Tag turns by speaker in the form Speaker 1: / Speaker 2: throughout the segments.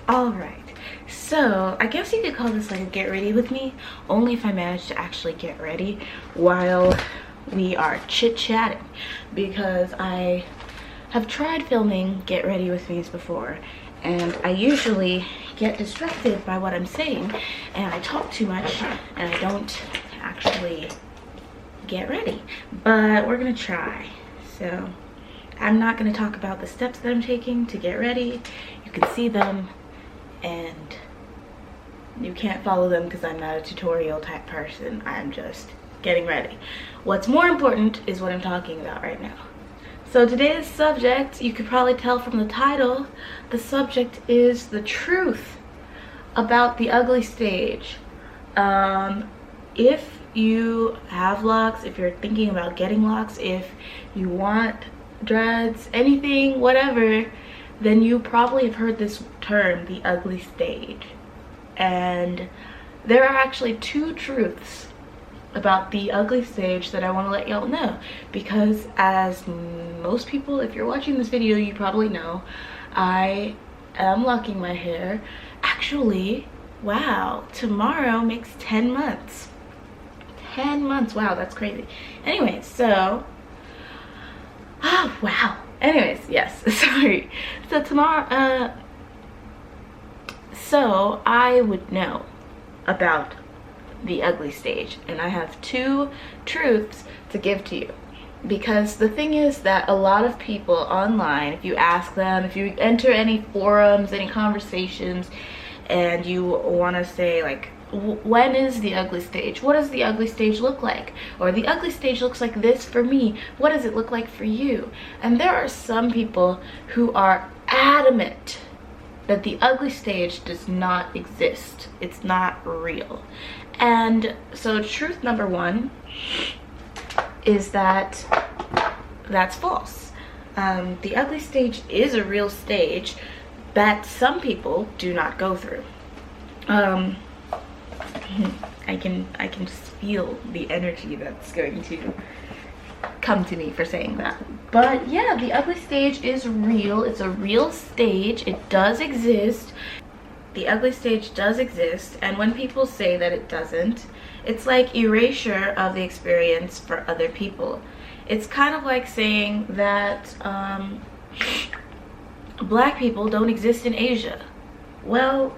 Speaker 1: Alright, so I guess you could call this like a get ready with me, only if I manage to actually get ready while we are chit-chatting, because I have tried filming get ready with me's before and I usually get distracted by what I'm saying and I talk too much and I don't actually get ready. But we're gonna try. So I'm not gonna talk about the steps that I'm taking to get ready. You can see them and you can't follow them because I'm not a tutorial type person. I'm just getting ready. What's more important is what I'm talking about right now. So today's subject, you could probably tell from the title, the subject is the truth about the ugly stage. If you have locks, if you're thinking about getting locks, if you want dreads, anything, whatever, then you probably have heard this term, the ugly stage. And there are actually two truths about the ugly stage that I want to let y'all know, because as most people, if you're watching this video, you probably know, I am locking my hair. Actually, wow, tomorrow makes 10 months. 10 months, wow, that's crazy. Anyway, so, oh wow. Anyways, yes, sorry. So tomorrow, so I would know about the ugly stage, and I have two truths to give to you. Because the thing is that a lot of people online, if you ask them, if you enter any forums, any conversations, and you want to say like, when is the ugly stage? What does the ugly stage look like? Or the ugly stage looks like this for me. What does it look like for you? And there are some people who are adamant that the ugly stage does not exist. It's not real. And so truth number one is that that's false. The ugly stage is a real stage that some people do not go through. I can just feel the energy that's going to come to me for saying that. But yeah, the ugly stage is real. It's a real stage. It does exist. The ugly stage does exist, and when people say that it doesn't, it's like erasure of the experience for other people. It's kind of like saying that black people don't exist in Asia. Well,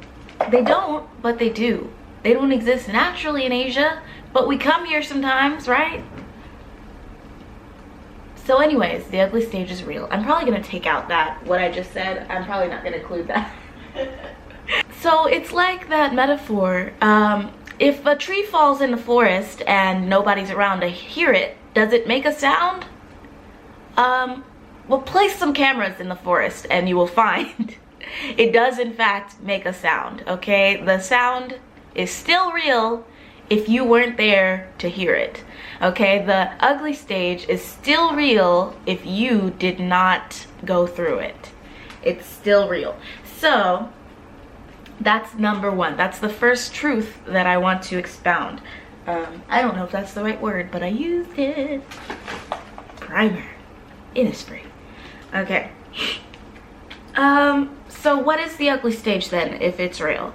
Speaker 1: they don't, but they do. They don't exist naturally in Asia, but we come here sometimes, right? So anyways, the ugly stage is real. I'm probably gonna take out what I just said. I'm probably not gonna include that. So it's like that metaphor. If a tree falls in the forest and nobody's around to hear it, does it make a sound? Well, place some cameras in the forest and you will find it does in fact make a sound, okay? The sound is still real if you weren't there to hear it, okay? The ugly stage is still real if you did not go through it. It's still real. So that's number one. That's the first truth that I want to expound. I don't know if that's the right word, but I used it. Primer. Innisfree. Okay. So what is the ugly stage then, if it's real?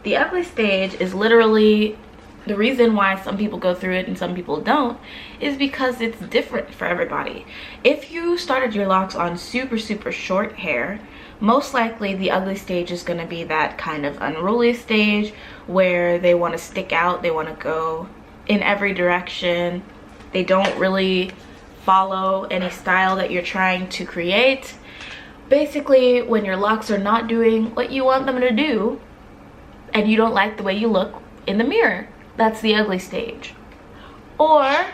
Speaker 1: The ugly stage is literally, the reason why some people go through it and some people don't is because it's different for everybody. If you started your locks on super short hair, most likely the ugly stage is going to be that kind of unruly stage where they want to stick out, they want to go in every direction, they don't really follow any style that you're trying to create. Basically, when your locks are not doing what you want them to do and you don't like the way you look in the mirror, that's the ugly stage. Or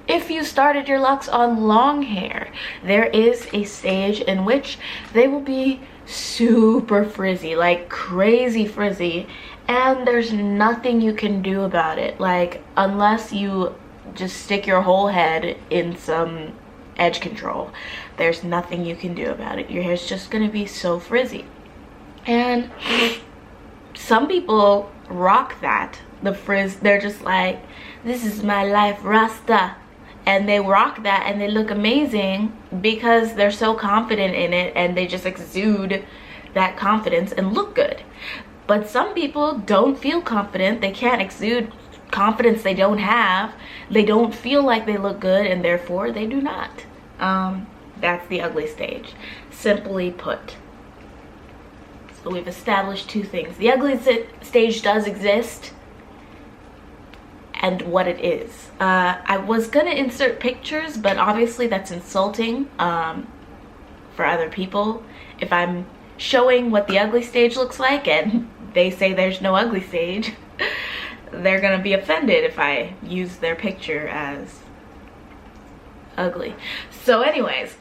Speaker 1: if you started your locks on long hair, there is a stage in which they will be super frizzy, like crazy frizzy, and there's nothing you can do about it. Like, unless you just stick your whole head in some edge control, there's nothing you can do about it. Your hair's just gonna be so frizzy. And some people rock that, the frizz. They're just like, this is my life, Rasta. and they rock that and they look amazing because they're so confident in it and they just exude that confidence and look good. But some people don't feel confident. They can't exude confidence they don't have. They don't feel like they look good, and therefore they do not. That's the ugly stage, simply put. So we've established two things. The ugly stage does exist, and what it is. I was gonna insert pictures, but obviously that's insulting for other people. If I'm showing what the ugly stage looks like and they say there's no ugly stage, they're gonna be offended if I use their picture as ugly. So anyways,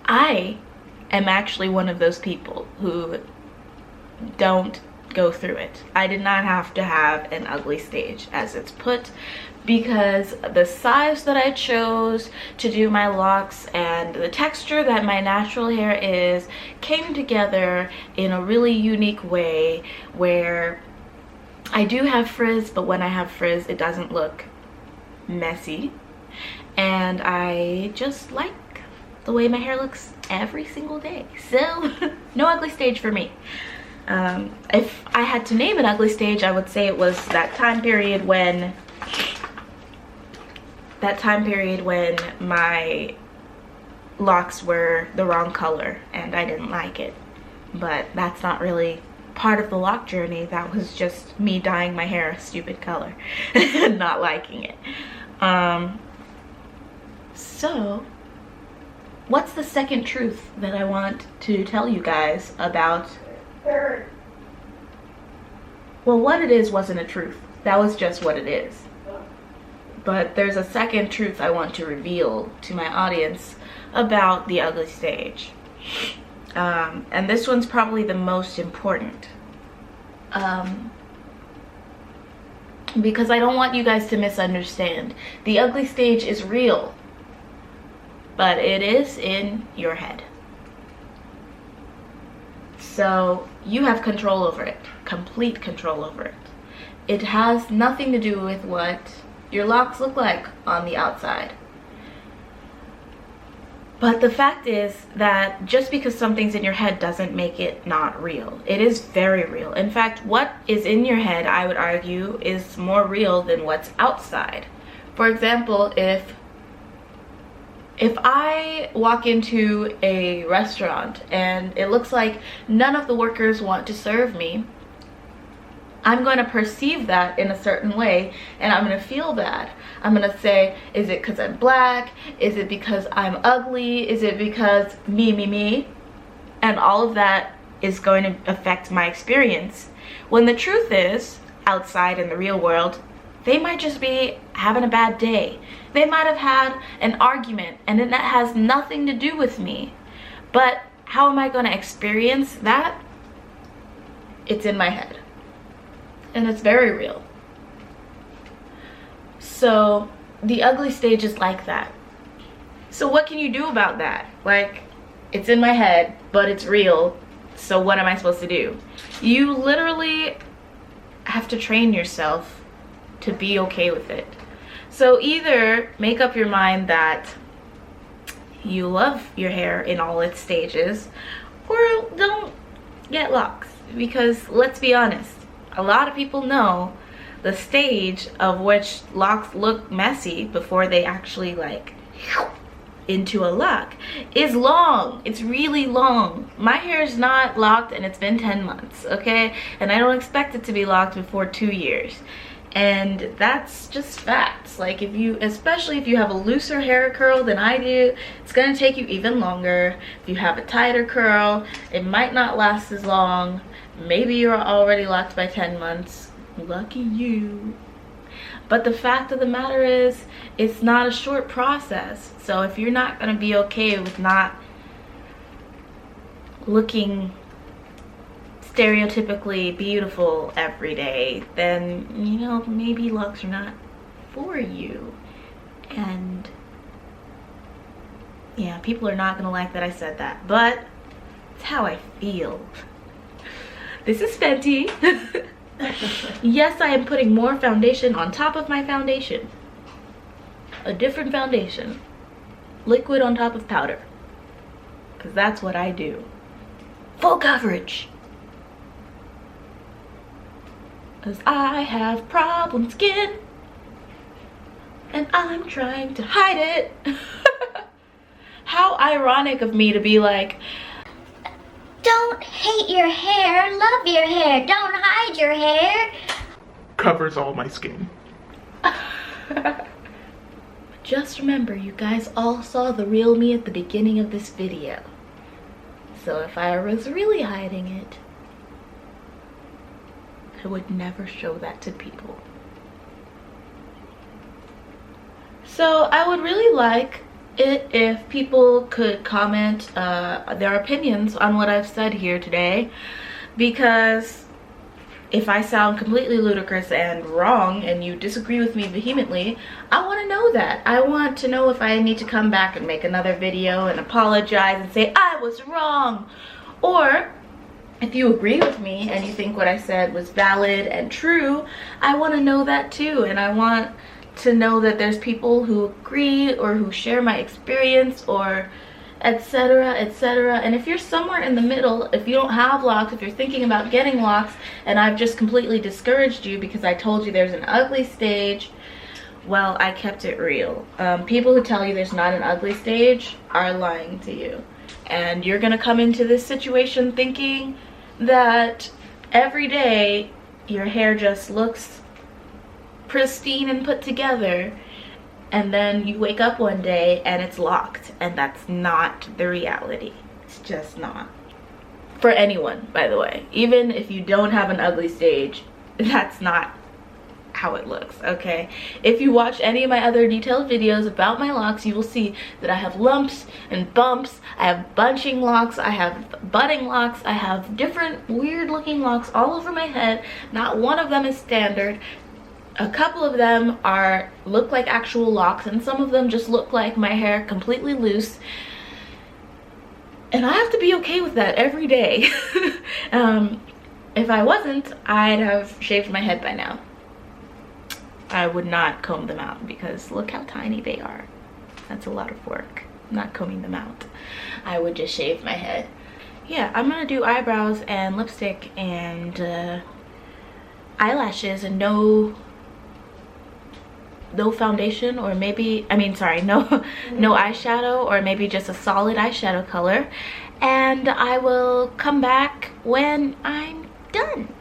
Speaker 1: I am actually one of those people who don't go through it. I did not have to have an ugly stage, as it's put, because the size that I chose to do my locks and the texture that my natural hair is came together in a really unique way, where I do have frizz, but when I have frizz it doesn't look messy, and I just like the way my hair looks every single day. So no ugly stage for me. If I had to name an ugly stage, I would say it was that time period when my locks were the wrong color and I didn't like it. But that's not really part of the lock journey. That was just me dyeing my hair a stupid color and not liking it. So what's the second truth that I want to tell you guys about? Well, what it is wasn't a truth. That was just what it is. But there's a second truth I want to reveal to my audience about the ugly stage. And this one's probably the most important. Because I don't want you guys to misunderstand. The ugly stage is real, but it is in your head. So you have control over it, complete control over it. It has nothing to do with what your locks look like on the outside. But the fact is that just because something's in your head doesn't make it not real. It is very real. In fact, what is in your head, I would argue, is more real than what's outside. For example, if I walk into a restaurant and it looks like none of the workers want to serve me, I'm going to perceive that in a certain way and I'm going to feel bad. I'm going to say, is it because I'm black? Is it because I'm ugly? Is it because me? And all of that is going to affect my experience. When the truth is, outside in the real world, they might just be having a bad day. They might have had an argument and that has nothing to do with me. But how am I going to experience that? It's in my head. And it's very real. So the ugly stage is like that. So what can you do about that? Like, it's in my head, but it's real. So what am I supposed to do? You literally have to train yourself to be okay with it. So either make up your mind that you love your hair in all its stages, or don't get locks. Because let's be honest, a lot of people know the stage of which locks look messy before they actually like into a lock is long. It's really long. My hair is not locked and it's been 10 months, okay? And I don't expect it to be locked before 2 years. And that's just facts. Like, especially if you have a looser hair curl than I do, it's gonna take you even longer. If you have a tighter curl, it might not last as long. Maybe you're already locked by 10 months. Lucky you. But the fact of the matter is, it's not a short process. So if you're not gonna be okay with not looking stereotypically beautiful every day, then, you know, maybe locks are not for you. And yeah, people are not gonna like that I said that, but it's how I feel. This is Fenty. Yes, I am putting more foundation on top of my foundation. a different foundation. Liquid on top of powder. Because that's what I do. Full coverage. Because I have problem skin. And I'm trying to hide it. How ironic of me to be like,
Speaker 2: don't hate your hair, love your hair, don't hide your hair.
Speaker 3: Covers all my skin.
Speaker 1: Just remember, you guys all saw the real me at the beginning of this video. So if I was really hiding it, I would never show that to people. So I would really like it if people could comment their opinions on what I've said here today, because if I sound completely ludicrous and wrong and you disagree with me vehemently, I want to know that. I want to know if I need to come back and make another video and apologize and say I was wrong. Or if you agree with me and you think what I said was valid and true, I want to know that too. And I want to know that there's people who agree or who share my experience, or etc, etc. And if you're somewhere in the middle, if you don't have locks, if you're thinking about getting locks and I've just completely discouraged you because I told you there's an ugly stage, well, I kept it real. People who tell you there's not an ugly stage are lying to you. And you're gonna come into this situation thinking that every day your hair just looks pristine and put together, and then you wake up one day and it's locked, and that's not the reality. It's just not. For anyone, by the way, even if you don't have an ugly stage, that's not how it looks, okay? If you watch any of my other detailed videos about my locks, you will see that I have lumps and bumps, I have bunching locks, I have budding locks, I have different weird looking locks all over my head. Not one of them is standard. A couple of them look like actual locks, and some of them just look like my hair completely loose. And I have to be okay with that every day. If I wasn't, I'd have shaved my head by now. I would not comb them out because look how tiny they are. That's a lot of work, not combing them out. I would just shave my head. Yeah, I'm gonna do eyebrows and lipstick and eyelashes and no foundation, or maybe, I mean, sorry, no eyeshadow, or maybe just a solid eyeshadow color. And I will come back when I'm done.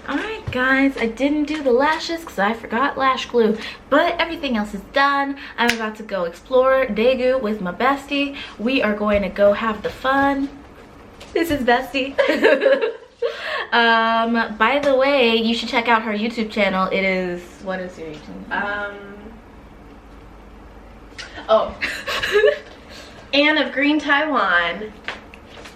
Speaker 1: Alright guys, I didn't do the lashes because I forgot lash glue, but everything else is done. I'm about to go explore Daegu with my bestie. We are going to go have the fun. This is Bestie. By the way, you should check out her YouTube channel. It is, what is your YouTube?
Speaker 4: Anne of Green Taiwan.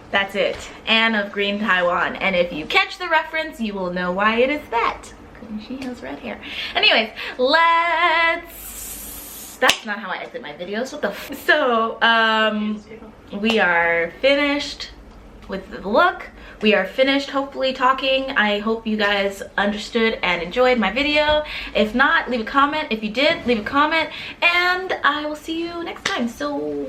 Speaker 1: That's it, Anne of Green Taiwan. And if you catch the reference, you will know why it is that. She has red hair. Anyways, that's not how I exit my videos. What the f. So, we are finished with the look. We are finished, hopefully, talking. I hope you guys understood and enjoyed my video. If not, leave a comment. If you did, leave a comment. And I will see you next time. So